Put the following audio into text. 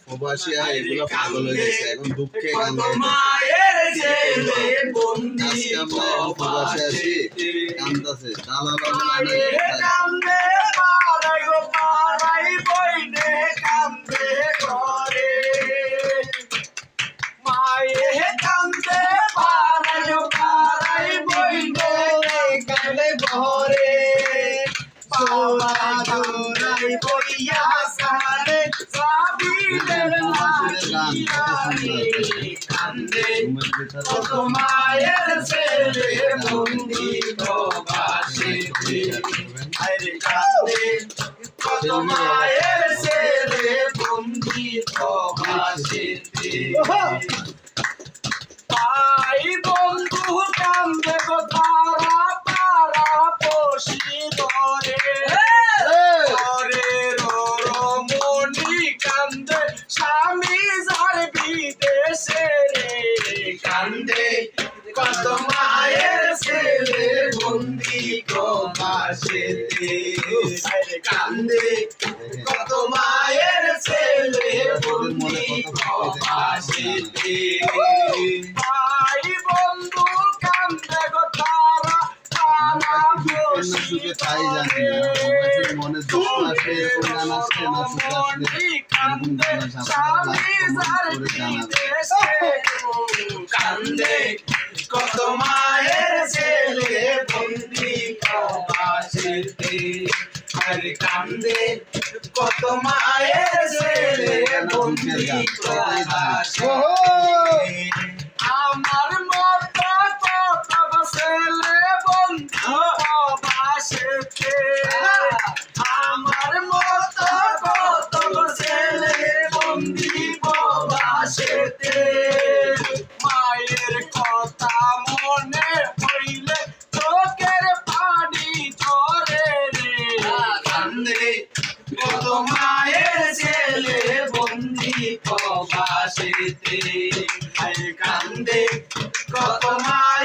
প্রবাসীরা এগুলো পাগল হয়ে গেছে এখন দুঃখে কান্দে। আজকে আমরা প্রবাসে আছি কান্দাছে মায়ের ছেলে বন্দি প্রবাসীতে আরে কান্দে কত মায়ের ছেলে বন্দি প্রবাসীতে ভাই বন্ধু কান্দে গো তারা তারা বসি ধরে ধরে রমণী কান্দে স্বামী যার বিদেশে রে কান্দে কত মায়ের ছেলে বন্দি প্রবাসীতে কান্দে কত মায়ের ছেলে বন্দি প্রবাসীতে ভাই বন্ধু কান্দে গো তারা তারা বসি ধরে মনে দুঃখ আসলে এরকম গান আসছে না সুখে আসলে এরকম গান কান্দে কত মায়ের ছেলে বন্দি প্রবাসীতে আরে কান্দে কত মায়ের ছেলে বন্দি প্রবাসীতে আমার মতো কত ছেলে বন্দি প্রবাসীতে আমার মতো কত ছেলে বন্দি প্রবাসীতে মায়ের কথা মনে হইলে চোখের পানি ঝরে রে কান্দে কত মায়ের ছেলে বন্দি প্রবাসীতে কান্দে কত মায়ের